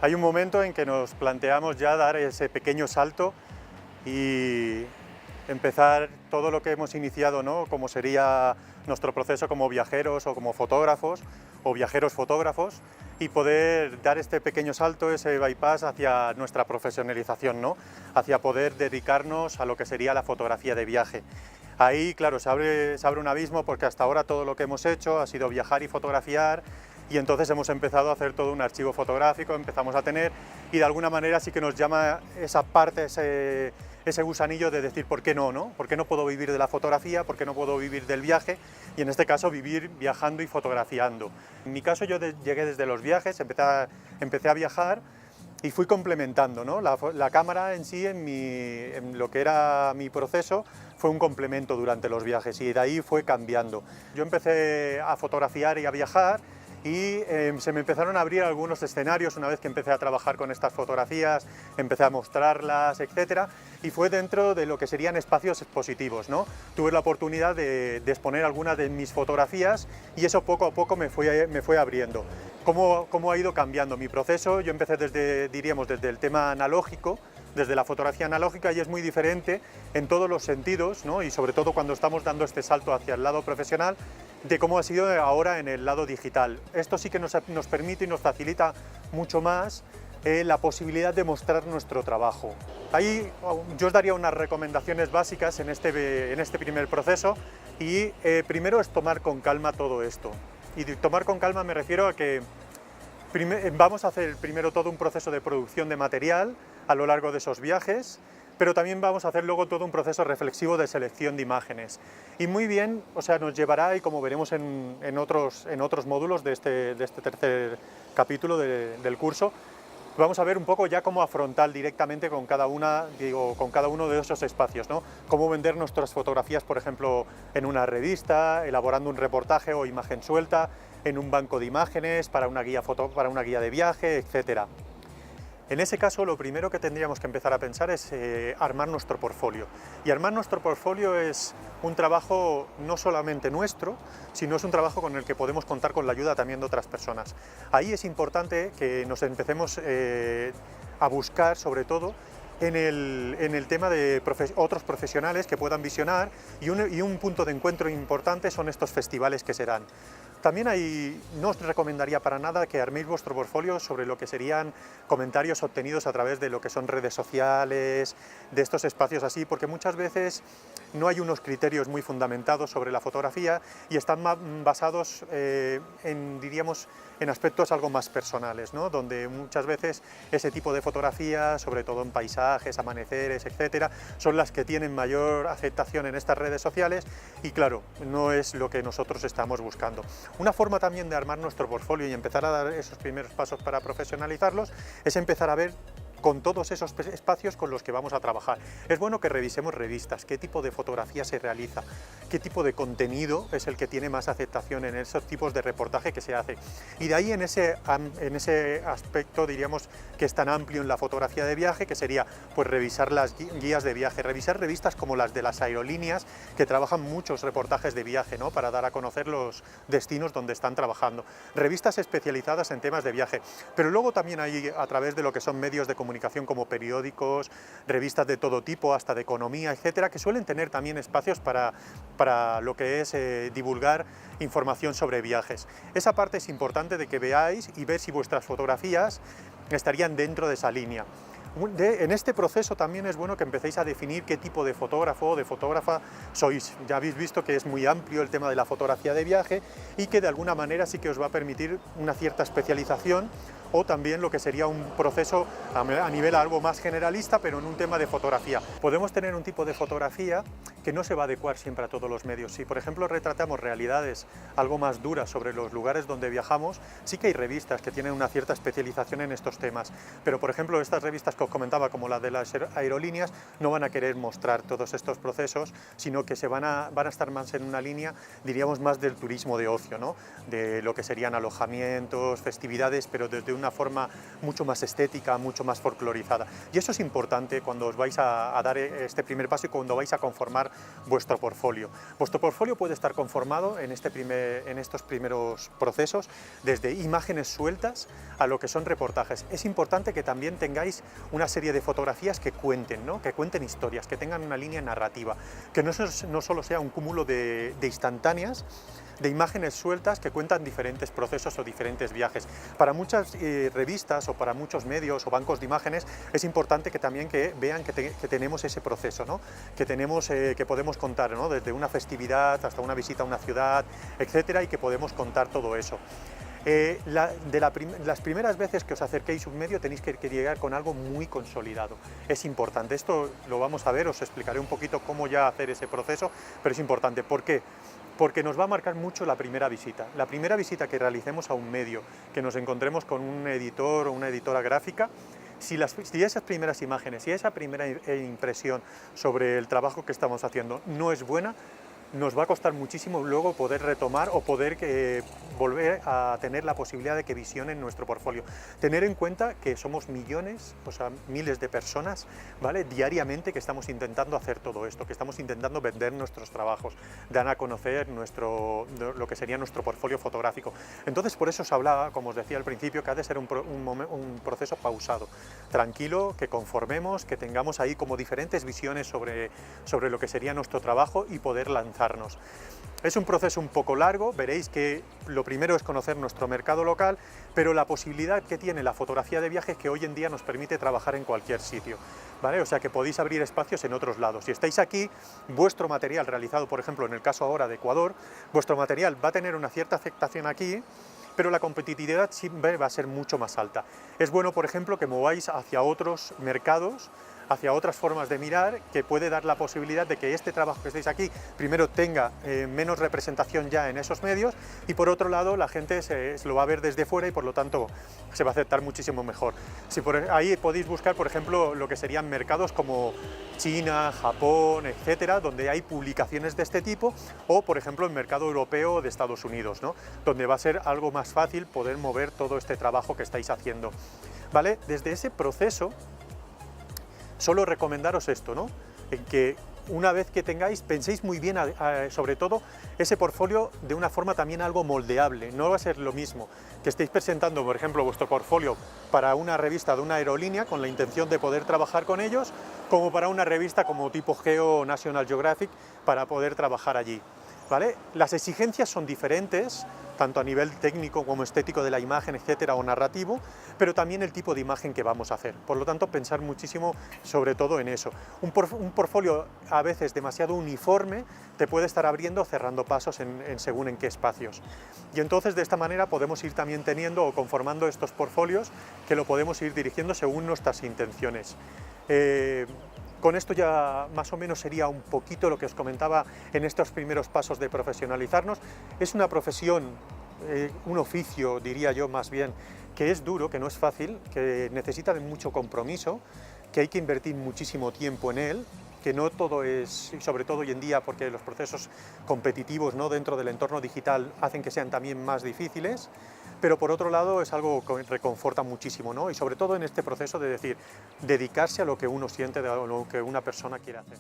Hay un momento en que nos planteamos ya dar ese pequeño salto y empezar todo lo que hemos iniciado, ¿no? Como sería nuestro proceso como viajeros o como fotógrafos o viajeros fotógrafos, y poder dar este pequeño salto, ese bypass hacia nuestra profesionalización, ¿no? Hacia poder dedicarnos a lo que sería la fotografía de viaje. Ahí, claro, se abre un abismo, porque hasta ahora todo lo que hemos hecho ha sido viajar y fotografiar, y entonces hemos empezado a hacer todo un archivo fotográfico, empezamos a tener, y de alguna manera sí que nos llama esa parte, ese gusanillo de decir ¿por qué no, no? ¿Por qué no puedo vivir de la fotografía? ¿Por qué no puedo vivir del viaje? Y en este caso vivir viajando y fotografiando. En mi caso yo llegué desde los viajes, empecé a viajar y fui complementando, ¿no? La cámara en sí, en lo que era mi proceso, fue un complemento durante los viajes, y de ahí fue cambiando. Yo empecé a fotografiar y a viajar, y se me empezaron a abrir algunos escenarios una vez que empecé a trabajar con estas fotografías, empecé a mostrarlas, etcétera, y fue dentro de lo que serían espacios expositivos, ¿no? Tuve la oportunidad de exponer algunas de mis fotografías, y eso poco a poco me fue abriendo. ¿Cómo ha ido cambiando mi proceso? Yo empecé diríamos, desde el tema analógico, desde la fotografía analógica, y es muy diferente en todos los sentidos, ¿no? Y sobre todo cuando estamos dando este salto hacia el lado profesional, de cómo ha sido ahora en el lado digital. Esto sí que nos permite y nos facilita mucho más la posibilidad de mostrar nuestro trabajo. Ahí yo os daría unas recomendaciones básicas en este primer proceso, y primero es tomar con calma todo esto. Y de tomar con calma me refiero a que vamos a hacer primero todo un proceso de producción de material a lo largo de esos viajes, pero también vamos a hacer luego todo un proceso reflexivo de selección de imágenes. Y muy bien, o sea, nos llevará, y como veremos en otros módulos de este tercer capítulo del curso, vamos a ver un poco ya cómo afrontar directamente con cada uno de esos espacios, ¿no? Cómo vender nuestras fotografías, por ejemplo, en una revista, elaborando un reportaje o imagen suelta, en un banco de imágenes, para una guía de viaje, etcétera. En ese caso, lo primero que tendríamos que empezar a pensar es armar nuestro portfolio. Y armar nuestro portfolio es un trabajo no solamente nuestro, sino es un trabajo con el que podemos contar con la ayuda también de otras personas. Ahí es importante que nos empecemos a buscar, sobre todo, en el tema de otros profesionales que puedan visionar, y un punto de encuentro importante son estos festivales que se dan. También no os recomendaría para nada que arméis vuestro portfolio sobre lo que serían comentarios obtenidos a través de lo que son redes sociales, de estos espacios así, porque muchas veces no hay unos criterios muy fundamentados sobre la fotografía, y están basados diríamos, en aspectos algo más personales, ¿no? Donde muchas veces ese tipo de fotografías, sobre todo en paisajes, amaneceres, etcétera, son las que tienen mayor aceptación en estas redes sociales, y claro, no es lo que nosotros estamos buscando. Una forma también de armar nuestro portfolio y empezar a dar esos primeros pasos para profesionalizarlos es empezar a ver con todos esos espacios con los que vamos a trabajar. Es bueno que revisemos revistas, qué tipo de fotografía se realiza, qué tipo de contenido es el que tiene más aceptación en esos tipos de reportaje que se hace. Y de ahí en ese aspecto, diríamos, que es tan amplio en la fotografía de viaje, que sería pues revisar las guías de viaje, revisar revistas como las de las aerolíneas, que trabajan muchos reportajes de viaje, ¿no? Para dar a conocer los destinos donde están trabajando. Revistas especializadas en temas de viaje, pero luego también hay, a través de lo que son medios de comunicación como periódicos, revistas de todo tipo, hasta de economía, etcétera, que suelen tener también espacios para lo que es divulgar información sobre viajes. Esa parte es importante de que veáis y ver si vuestras fotografías estarían dentro de esa línea. En este proceso también es bueno que empecéis a definir qué tipo de fotógrafo o de fotógrafa sois. Ya habéis visto que es muy amplio el tema de la fotografía de viaje, y que de alguna manera sí que os va a permitir una cierta especialización, o también lo que sería un proceso a nivel algo más generalista, pero en un tema de fotografía. Podemos tener un tipo de fotografía que no se va a adecuar siempre a todos los medios. Si, por ejemplo, retratamos realidades algo más duras sobre los lugares donde viajamos, sí que hay revistas que tienen una cierta especialización en estos temas, pero, por ejemplo, estas revistas que os comentaba, como la de las aerolíneas, no van a querer mostrar todos estos procesos, sino que van a estar más en una línea, diríamos, más del turismo de ocio, ¿no? De lo que serían alojamientos, festividades, pero desde una forma mucho más estética, mucho más folclorizada. Y eso es importante cuando os vais a dar este primer paso y cuando vais a conformar vuestro portfolio. Vuestro portfolio puede estar conformado en estos primeros procesos, desde imágenes sueltas a lo que son reportajes. Es importante que también tengáis una serie de fotografías que cuenten, ¿no? Que cuenten historias, que tengan una línea narrativa, que no solo sea un cúmulo de instantáneas, de imágenes sueltas que cuentan diferentes procesos o diferentes viajes. Para muchas revistas o para muchos medios o bancos de imágenes es importante que también vean que tenemos ese proceso, ¿no? Que podemos contar, ¿no? Desde una festividad hasta una visita a una ciudad, etcétera, y que podemos contar todo eso. Las primeras veces que os acerquéis a un medio tenéis que llegar con algo muy consolidado. Es importante, esto lo vamos a ver, os explicaré un poquito cómo ya hacer ese proceso, pero es importante. ¿Por qué? Porque nos va a marcar mucho la primera visita. La primera visita que realicemos a un medio, que nos encontremos con un editor o una editora gráfica, si esas primeras imágenes, si esa primera impresión sobre el trabajo que estamos haciendo no es buena, nos va a costar muchísimo luego poder retomar o poder volver a tener la posibilidad de que visionen nuestro portfolio. Tener en cuenta que somos millones, o sea, miles de personas, ¿vale? Diariamente que estamos intentando hacer todo esto, que estamos intentando vender nuestros trabajos, dar a conocer lo que sería nuestro portfolio fotográfico. Entonces, por eso os hablaba, como os decía al principio, que ha de ser un proceso pausado, tranquilo, que conformemos, que tengamos ahí como diferentes visiones sobre lo que sería nuestro trabajo y poder lanzarnos. Es un proceso un poco largo, veréis que lo primero es conocer nuestro mercado local, pero la posibilidad que tiene la fotografía de viajes es que hoy en día nos permite trabajar en cualquier sitio, ¿vale? O sea que podéis abrir espacios en otros lados. Si estáis aquí, vuestro material realizado, por ejemplo, en el caso ahora de Ecuador, vuestro material va a tener una cierta aceptación aquí, pero la competitividad siempre va a ser mucho más alta. Es bueno, por ejemplo, que mováis hacia otros mercados, hacia otras formas de mirar, que puede dar la posibilidad de que este trabajo que estáis aquí, primero tenga menos representación ya en esos medios y por otro lado la gente lo va a ver desde fuera y por lo tanto se va a aceptar muchísimo mejor. Si ahí podéis buscar, por ejemplo, lo que serían mercados como China, Japón, etcétera, donde hay publicaciones de este tipo, o por ejemplo el mercado europeo de Estados Unidos, ¿no? Donde va a ser algo más fácil poder mover todo este trabajo que estáis haciendo, ¿vale? Desde ese proceso, solo recomendaros esto, ¿no? En que una vez que tengáis, penséis muy bien, sobre todo, ese portfolio de una forma también algo moldeable. No va a ser lo mismo que estéis presentando, por ejemplo, vuestro portfolio para una revista de una aerolínea con la intención de poder trabajar con ellos, como para una revista como tipo Geo o National Geographic para poder trabajar allí, ¿vale? Las exigencias son diferentes, tanto a nivel técnico como estético de la imagen, etcétera, o narrativo, pero también el tipo de imagen que vamos a hacer. Por lo tanto, pensar muchísimo sobre todo en eso. Un portfolio a veces demasiado uniforme te puede estar abriendo o cerrando pasos según en qué espacios. Y entonces de esta manera podemos ir también teniendo o conformando estos portfolios que lo podemos ir dirigiendo según nuestras intenciones. Con esto ya más o menos sería un poquito lo que os comentaba en estos primeros pasos de profesionalizarnos. Es una profesión, un oficio, diría yo más bien, que es duro, que no es fácil, que necesita de mucho compromiso, que hay que invertir muchísimo tiempo en él, que no todo es, sobre todo hoy en día, porque los procesos competitivos, ¿no?, dentro del entorno digital hacen que sean también más difíciles, pero por otro lado es algo que reconforta muchísimo, ¿no? Y sobre todo en este proceso de decir, dedicarse a lo que uno siente, a lo que una persona quiere hacer.